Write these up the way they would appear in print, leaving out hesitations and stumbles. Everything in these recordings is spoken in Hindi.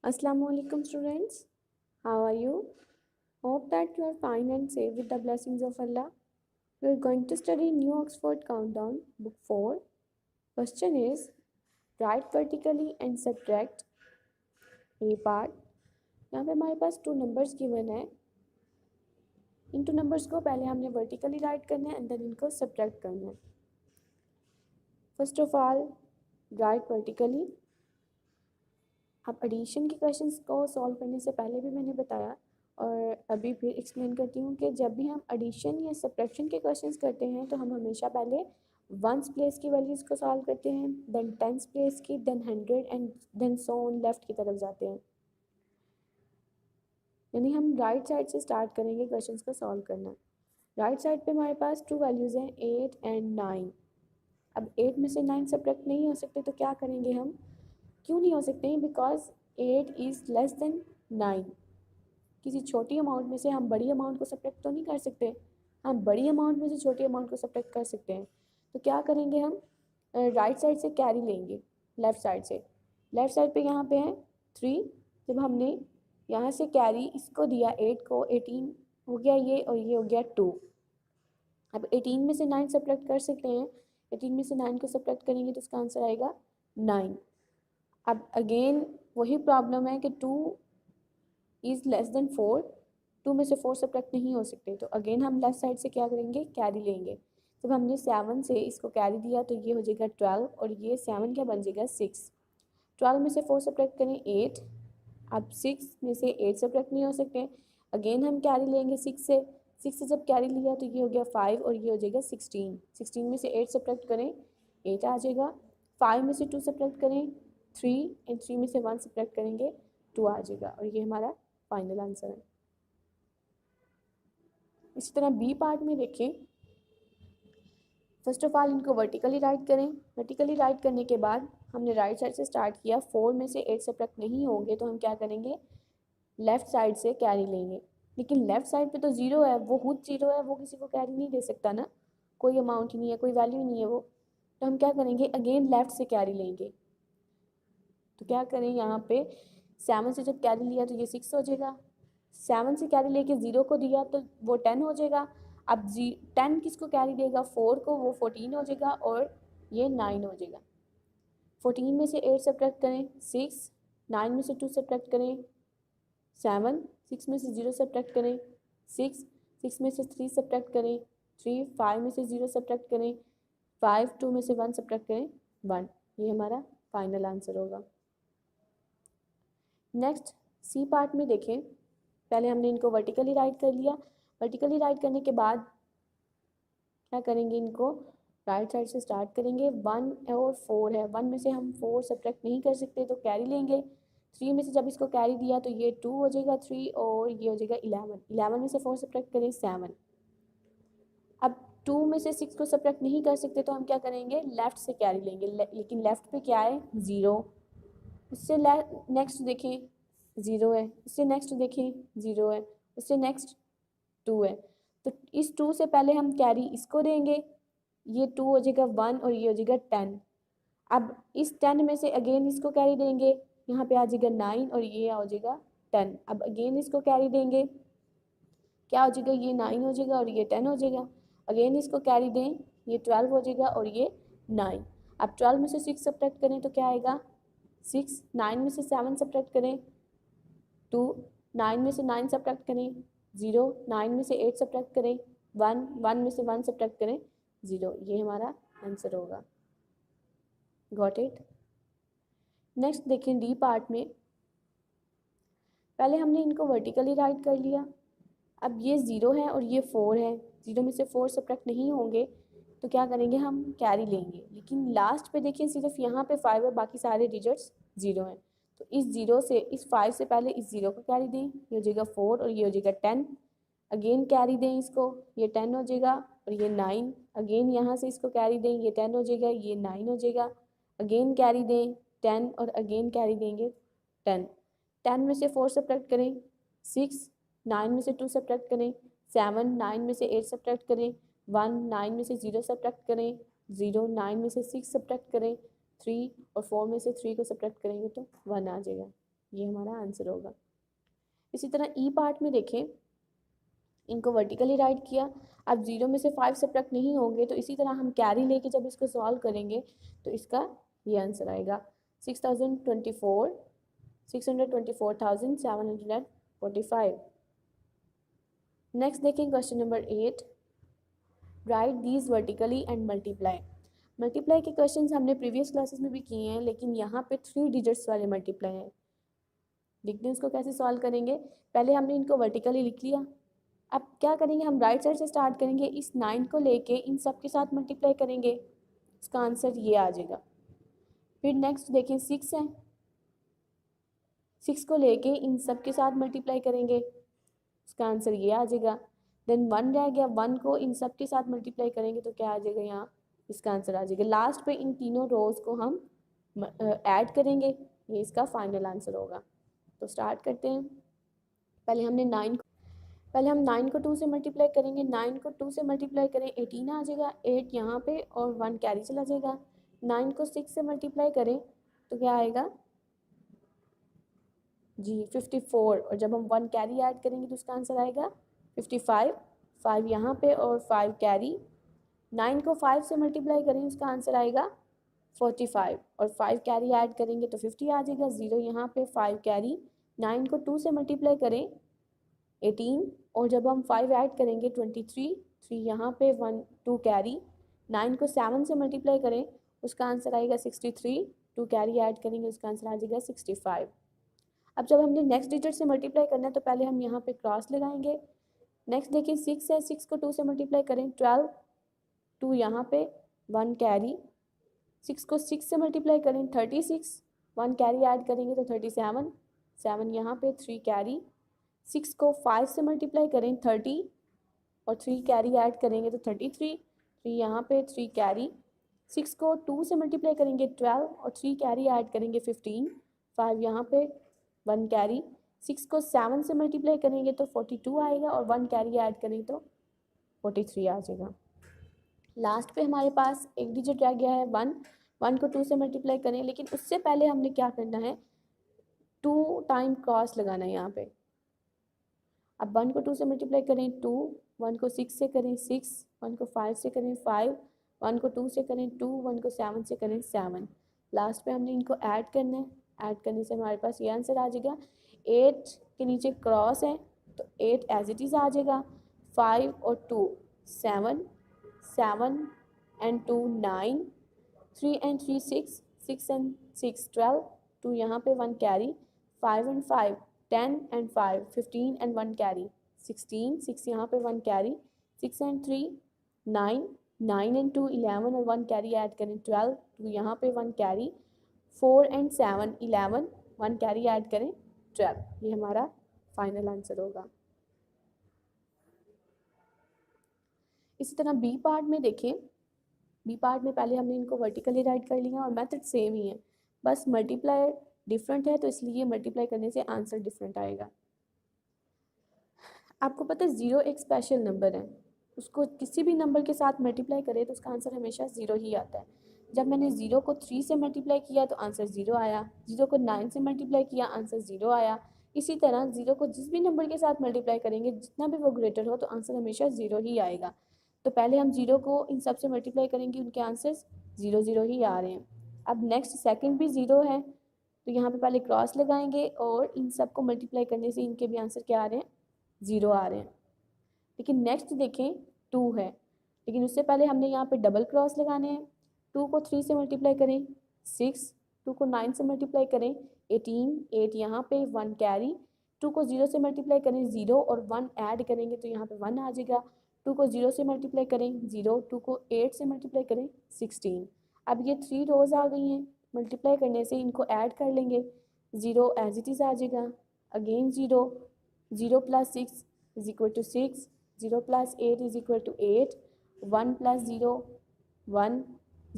Assalamualaikum students, how are you? Hope that you are fine and safe with the blessings of Allah. We are going to study New Oxford Countdown, Book 4. Question is, write vertically and subtract. A part. यहाँ पे हमारे पास 2 नंबर्स गिवन है. इन 2 नंबर्स को पहले हमने वर्टिकली राइट करना है एंड देन इनको सब्ट्रैक्ट करना है. First of all right vertically. अब एडिशन के क्वेश्चंस को सॉल्व करने से पहले भी मैंने बताया और अभी फिर एक्सप्लेन करती हूँ कि जब भी हम एडिशन या सब्ट्रैक्शन के क्वेश्चंस करते हैं तो हम हमेशा पहले वंस प्लेस की वैल्यूज़ को सॉल्व करते हैं, देन टेंस प्लेस की, then 100 and then so on left की तरफ जाते हैं. यानी हम राइट साइड से स्टार्ट करेंगे क्वेश्चंस को सॉल्व करना. राइट साइड पे हमारे पास 2 वैल्यूज़ हैं 8 एंड 9. अब 8 में से 9 सब्ट्रैक्ट नहीं हो सकते तो क्या करेंगे हम? क्यों नहीं हो सकते हैं? Because 8 is less than 9. किसी छोटी अमाउंट में से हम बड़ी अमाउंट को सब्ट्रैक्ट तो नहीं कर सकते. हम बड़ी अमाउंट में से छोटी अमाउंट को सब्ट्रैक्ट कर सकते हैं. तो क्या करेंगे हम? राइट साइड से कैरी लेंगे लेफ़्ट साइड से. लेफ़्ट साइड पे यहाँ पे है 3. जब हमने यहाँ से कैरी इसको दिया 8 को, 18 हो गया ये और ये हो गया 2. अब 18 में से 9 सब्ट्रैक्ट कर सकते हैं. 18 में से 9 को सब्ट्रैक्ट करेंगे तो इसका आंसर आएगा 9. अब अगेन वही प्रॉब्लम है कि 2 इज़ लेस देन 4. 2 में से 4 सब्ट्रैक्ट नहीं हो सकते. तो अगेन हम लेफ्ट साइड से क्या करेंगे? कैरी लेंगे. जब हमने 7 से इसको कैरी दिया तो ये हो जाएगा 12 और ये 7 क्या बन जाएगा 6. 12 में से 4 सब्ट्रैक्ट करें 8. अब 6 में से 8 सब्ट्रैक्ट नहीं हो सकते. अगेन हम कैरी लेंगे 6 से. 6 से जब कैरी लिया तो ये हो गया 5 और ये हो जाएगा 16. 16 में से 8 सब्ट्रैक्ट करें 8 आ जाएगा. 5 में से 2 सब्ट्रैक्ट करें 3 एंड 3 में से 1 सब्ट्रैक्ट करेंगे 2 आ जाएगा और ये हमारा फाइनल आंसर है. इसी तरह बी पार्ट में देखें. फर्स्ट ऑफ ऑल इनको वर्टिकली राइट करें. वर्टिकली राइट करने के बाद हमने राइट साइड से स्टार्ट किया. 4 में से 8 सब्ट्रैक्ट नहीं होंगे तो हम क्या करेंगे? लेफ़्ट साइड से कैरी लेंगे. लेकिन लेफ़्ट साइड पे तो 0 है, वो खुद 0 है, वो किसी को कैरी नहीं दे सकता ना. कोई अमाउंट ही नहीं है, कोई वैल्यू नहीं है वो. तो हम क्या करेंगे? अगेन लेफ़्ट से कैरी लेंगे. तो क्या करें? यहाँ पे 7 से जब कैरी लिया तो ये 6 हो जाएगा. 7 से कैरी लेके 0 को दिया तो वो 10 हो जाएगा. अब 10 किसको कैरी देगा? 4 को, वो 14 हो जाएगा और ये 9 हो जाएगा. 14 में से 8 सब्ट्रैक्ट करें 6. 9 में से 2 सब्ट्रैक्ट करें 7. 6 में से 0 सब्ट्रैक्ट करें 6. 6 में से 3 सब्ट्रैक्ट करें 3. 5 में से 0 सब्ट्रैक्ट करें 5. 2 में से 1 सब्ट्रैक्ट करें 1. ये हमारा फाइनल आंसर होगा. नेक्स्ट सी पार्ट में देखें. पहले हमने इनको वर्टिकली राइट कर लिया. वर्टिकली राइट करने के बाद क्या करेंगे? इनको राइट साइड से स्टार्ट करेंगे. 1 और 4 है. 1 में से हम 4 सब्ट्रैक्ट नहीं कर सकते तो कैरी लेंगे. 3 में से जब इसको कैरी दिया तो ये 2 हो जाएगा 3 और ये हो जाएगा 11. 11 में से 4 सब्ट्रैक्ट करें 7. अब 2 में से 6 को सब्ट्रैक्ट नहीं कर सकते तो हम क्या करेंगे? लेफ़्ट से कैरी लेंगे. लेकिन लेफ़्ट पे क्या है? 0. उससे नेक्स्ट देखें 0 है. उससे नेक्स्ट देखें 0 है. उससे नेक्स्ट 2 है. तो इस 2 से पहले हम कैरी इसको देंगे. ये 2 हो जाएगा 1 और ये हो जाएगा 10. अब इस 10 में से अगेन इसको कैरी देंगे. यहाँ पे आ जाएगा 9 और ये हो जाएगा 10. अब अगेन इसको कैरी देंगे. क्या हो जाएगा? ये 9 हो जाएगा और ये 10 हो जाएगा. अगेन इसको कैरी दें. ये 12 हो जाएगा और ये 9. अब 12 में से 6 सब्ट्रैक्ट करें तो क्या आएगा? 6. 9 में से 7 सब्ट्रैक्ट करें 2. 9 में से 9 सब्ट्रैक्ट करें 0. 9 में से 8 सब्ट्रैक्ट करें 1. 1 में से 1 सब्ट्रैक्ट करें 0. ये हमारा आंसर होगा. Got it. नेक्स्ट देखें डी पार्ट में. पहले हमने इनको वर्टिकली राइट कर लिया. अब ये 0 है और ये 4 है. 0 में से 4 सब्ट्रैक्ट नहीं होंगे तो क्या करेंगे? हम कैरी लेंगे. लेकिन लास्ट पे देखिए सिर्फ यहाँ पे 5 है, बाकी सारे डिजिट्स 0 हैं. तो इस 0 से, इस 5 से पहले इस 0 को कैरी दें. ये हो जाएगा 4 और ये हो जाएगा 10. अगेन कैरी दें इसको. ये 10 हो जाएगा और ये 9. अगेन यहाँ से इसको कैरी दें. ये 10 हो जाएगा, ये 9 हो जाएगा. अगेन कैरी दें 10 और अगेन कैरी देंगे 10. 10 में से 4 सब्ट्रैक्ट करें 6. 9 में से 2 सब्ट्रैक्ट करें 7. 9 में से 8 सब्ट्रैक्ट करें 1. 9 में से 0 सब्ट्रैक्ट करें 0. 9 में से 6 सब्ट्रैक्ट करें 3 और 4 में से 3 को सब्ट्रैक्ट करेंगे तो 1 आ जाएगा. ये हमारा आंसर होगा। इसी तरह ई पार्ट में देखें, इनको वर्टिकली राइट किया। अब 0 में से 5 सब्ट्रैक्ट नहीं होंगे तो इसी तरह हम कैरी लेके जब इसको सॉल्व करेंगे तो इसका ये आंसर आएगा 624,745। नेक्स्ट देखें question number 8, right these vertically and multiply. Multiply के क्वेश्चंस हमने प्रीवियस क्लासेस में भी किए हैं, लेकिन यहाँ पे 3 डिजिट्स वाले मल्टीप्लाई हैं। देखते हैं उसको कैसे सॉल्व करेंगे। पहले हमने इनको वर्टिकली लिख लिया। अब क्या करेंगे, हम राइट साइड से स्टार्ट करेंगे, इस 9 को लेके इन सब के साथ मल्टीप्लाई करेंगे, इसका आंसर ये आ जाएगा। फिर नेक्स्ट देखें 6 है, 6 को लेके इन सब के साथ मल्टीप्लाई करेंगे, इसका आंसर ये आ जाएगा। देन 1 रह गया, 1 को इन सब के साथ मल्टीप्लाई करेंगे तो क्या आ जाएगा यहाँ, इसका आंसर आ जाएगा। लास्ट पे इन तीनों रोज को हम ऐड करेंगे, ये इसका फाइनल आंसर होगा। तो स्टार्ट करते हैं। पहले हम 9 को 2 से मल्टीप्लाई करेंगे, 9 को 2 से मल्टीप्लाई करें 18 आ जाएगा, 8 यहाँ पे और 1 कैरी चला जाएगा। 9 को 6 से मल्टीप्लाई करें तो क्या आएगा जी 54, और जब हम 1 कैरी ऐड करेंगे तो उसका आंसर आएगा 55, 5 यहाँ पे और 5 कैरी। 9 को 5 से मल्टीप्लाई करें उसका आंसर आएगा 45, और 5 कैरी ऐड करेंगे तो 50 आ जाएगा। 0 यहाँ पे, 5 कैरी। 9 को 2 से मल्टीप्लाई करें 18, और जब हम 5 ऐड करेंगे 23, 3 यहाँ पे, 1 2 कैरी। 9 को 7 से मल्टीप्लाई करें उसका आंसर आएगा 63, 2 कैरी ऐड करेंगे उसका आंसर आ जाएगा 65। अब जब हमने नेक्स्ट डिजिट से मल्टीप्लाई करना है तो पहले हम यहाँ पे क्रॉस लगाएंगे। नेक्स्ट देखिए 6 है, 6 को 2 से मल्टीप्लाई करें 12, 2 यहाँ पे, 1 कैरी। 6 को 6 से मल्टीप्लाई करें 36, 1 कैरी ऐड करेंगे तो 37, 7 यहाँ पे, 3 कैरी। 6 को 5 से मल्टीप्लाई करें 30, और 3 कैरी ऐड करेंगे तो 33, 3 यहाँ पे, 3 कैरी। 6 को 2 से मल्टीप्लाई करेंगे 12, और 3 कैरी ऐड करेंगे 15, 5 यहाँ पे, 1 कैरी। 6 को 7 से मल्टीप्लाई करेंगे तो 42 आएगा, और 1 कैरी ऐड करेंगे तो 43 आ जाएगा। लास्ट पे हमारे पास एक डिजिट रह गया है 1, 1 को 2 से मल्टीप्लाई करें, लेकिन उससे पहले हमने क्या करना है, 2 टाइम क्रॉस लगाना है यहाँ पे। अब 1 को 2 से मल्टीप्लाई करें 2, 1 को 6 से करें 6, 1 को 5 से करें 5, 1 को 2 से करें 2, 1 को 7 से करें 7। लास्ट पे हमने इनको ऐड करना है, ऐड करने से हमारे पास ये आंसर आ जाएगा। 8 के नीचे क्रॉस है तो 8 एज इट इज़ आ जाएगा। 5 और 2 7, 7 एंड 2 9, 3 एंड 3 6, 6 एंड 6 12, 2 यहाँ पे 1 carry. 5 and 5 10 and 5 15 and 1 carry 16, 6 यहाँ पे 1 कैरी। 6 एंड 3 9, 9 एंड 2 11 और 1 कैरी ऐड करें 12, 2 यहाँ पे 1 कैरी। 4 एंड 7 11, 1 कैरी ऐड करें 12, ये हमारा फाइनल आंसर होगा। इसी तरह बी पार्ट में देखें, बी पार्ट में पहले हमने इनको वर्टिकली राइट कर लिया और मेथड सेम ही है, बस मल्टीप्लाई डिफरेंट है तो इसलिए मल्टीप्लाई करने से आंसर डिफरेंट आएगा। आपको पता है 0 एक स्पेशल नंबर है, उसको किसी भी नंबर के साथ मल्टीप्लाई करें तो उसका आंसर हमेशा 0 ही आता है। जब मैंने 0 को 3 से मल्टीप्लाई किया तो आंसर 0 आया, 0 को 9 से मल्टीप्लाई किया आंसर 0 आया। इसी तरह 0 को जिस भी नंबर के साथ मल्टीप्लाई करेंगे, जितना भी वो ग्रेटर हो, तो आंसर हमेशा 0 ही आएगा। तो पहले हम 0 को इन सब से मल्टीप्लाई करेंगे, उनके आंसर्स 0 0 ही आ रहे हैं। अब नेक्स्ट सेकंड भी 0 है तो यहाँ पे पहले क्रॉस लगाएंगे और इन सब को मल्टीप्लाई करने से इनके भी आंसर क्या आ रहे हैं, 0 आ रहे हैं। लेकिन नेक्स्ट देखें 2 है, लेकिन उससे पहले हमने यहाँ पे डबल क्रॉस लगाने हैं। 2 को 3 से मल्टीप्लाई करें 6, 2 को 9 से मल्टीप्लाई करें 18, 8 यहाँ पे 1 कैरी। 2 को 0 से मल्टीप्लाई करें 0 और 1 ऐड करेंगे तो यहाँ पे 1 आ जाएगा। 2 को 0 से मल्टीप्लाई करें 0, 2 को 8 से मल्टीप्लाई करें 16। अब ये 3 रोज़ आ गई हैं, मल्टीप्लाई करने से इनको ऐड कर लेंगे, 0 एज इट इज़ आ जाएगा। Again 0, 0 plus 6 is equal to 6, 0 plus 8 is equal to 8, 1 plus 0 1,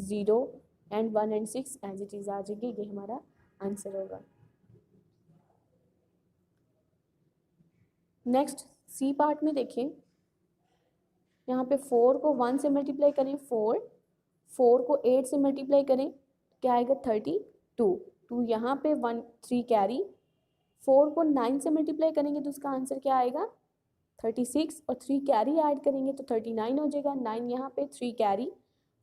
0 and 1 and 6 as it is आ जाएगी, ये हमारा आंसर होगा। नेक्स्ट सी पार्ट में देखें, यहाँ पे 4 को 1 से मल्टीप्लाई करें 4, 4 को 8 से मल्टीप्लाई करें क्या आएगा 32, 2 यहाँ पे 1 3 कैरी। 4 को 9 से मल्टीप्लाई करेंगे तो उसका आंसर क्या आएगा 36, और 3 कैरी ऐड करेंगे तो 39 हो जाएगा। 9 यहाँ पे, 3 कैरी,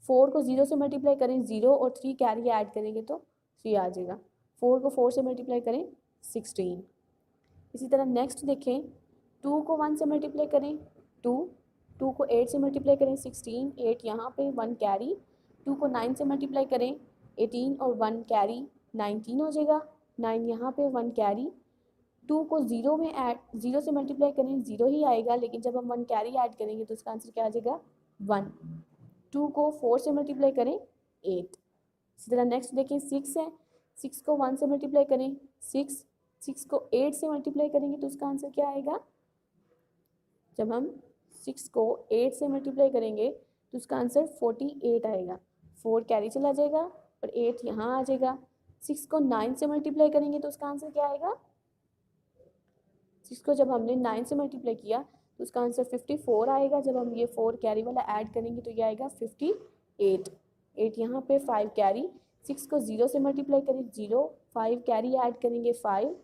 4 को 0 से मल्टीप्लाई करें 0, और 3 कैरी ऐड करेंगे तो 3 आ जाएगा। 4 को 4 से मल्टीप्लाई करें 16। इसी तरह नेक्स्ट देखें, 2 को 1 से मल्टीप्लाई करें 2, 2 को 8 से मल्टीप्लाई करें 16, 8 यहाँ पे 1 कैरी, 2 को 9 से मल्टीप्लाई करें 18 और 1 कैरी 19 हो जाएगा। 9 यहाँ पे 1 कैरी, 2 को 0 में ऐड 0 से मल्टीप्लाई करें 0 ही आएगा, लेकिन जब हम 1 कैरी ऐड करेंगे तो उसका आंसर क्या आ जाएगा 1। 2 को 4 से मल्टीप्लाई करें 8। इसी तरह नेक्स्ट देखें 6 है, 6 को 1 से मल्टीप्लाई करें 6, 6 को 8 से मल्टीप्लाई करेंगे तो उसका आंसर क्या आएगा, जब हम 6 को 8 से मल्टीप्लाई करेंगे तो उसका आंसर 48 आएगा। 4 कैरी चला जाएगा और 8 यहाँ आ जाएगा। 6 को 9 से मल्टीप्लाई करेंगे तो उसका आंसर क्या आएगा, 6 को जब हमने 9 से मल्टीप्लाई किया तो उसका आंसर 54 आएगा। जब हम ये 4 कैरी वाला ऐड करेंगे तो ये आएगा 58। 8 यहाँ पे 5 कैरी, 6 को 0 से मल्टीप्लाई करें 0, 5 कैरी ऐड करेंगे 5,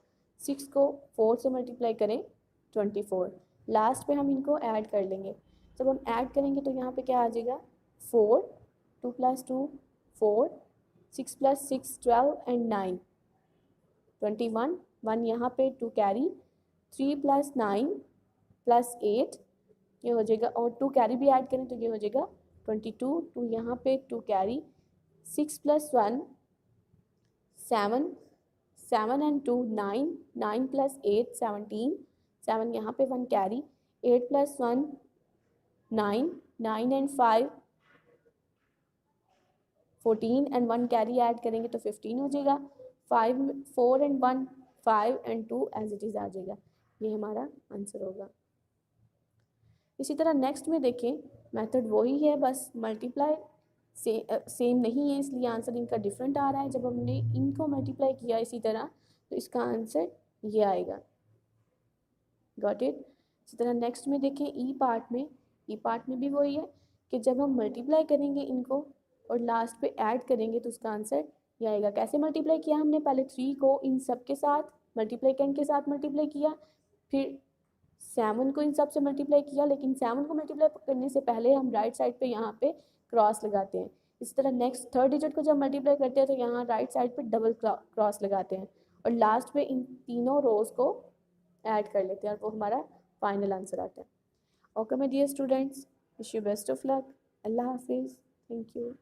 6 को 4 से मल्टीप्लाई करें 24। लास्ट पे हम इनको ऐड कर लेंगे। जब हम ऐड करेंगे तो यहाँ पे क्या आ जाएगा 4, 2 + 2 4, 6 + 6 12 एंड 9 21, 1 यहाँ पे 2 कैरी, 3 + 9 + 8 ये हो जाएगा, और 2 कैरी भी ऐड करें तो ये हो जाएगा 22, 2 यहाँ पे 2 कैरी, 6 + 1 7, 7 and 2 9, 9 + 8 17, 7 यहाँ पे 1 carry, 8 + 1 9, 9 and 5 14 and 1 carry add करेंगे तो 15 हो जाएगा। 5 4 and 1 5 and 2 as it is आ जाएगा। ये हमारा आंसर होगा। इसी तरह नेक्स्ट में देखें, मेथड वही है, बस मल्टीप्लाई सेम नहीं है, इसलिए आंसर इनका डिफरेंट आ रहा है। जब हमने इनको मल्टीप्लाई किया इसी तरह तो इसका आंसर ये आएगा। Got it. इसी तरह नेक्स्ट में देखें ई पार्ट में भी वही है कि जब हम मल्टीप्लाई करेंगे इनको और लास्ट पे ऐड करेंगे तो उसका आंसर ये आएगा। कैसे मल्टीप्लाई किया हमने, पहले 3 को इन सब के साथ मल्टीप्लिकेंट के साथ मल्टीप्लाई किया, फिर 7 को इन सब से मल्टीप्लाई किया, लेकिन 7 को मल्टीप्लाई करने से पहले हम राइट साइड पे यहाँ पे क्रॉस लगाते हैं। इस तरह नेक्स्ट थर्ड डिजिट को जब मल्टीप्लाई करते हैं तो यहाँ राइट साइड पे डबल क्रॉस लगाते हैं, और लास्ट में इन तीनों रोज को ऐड कर लेते हैं और वो हमारा फाइनल आंसर आता है। Okay my dear students, wish you best of luck. अल्लाह हाफिज़। Thank you.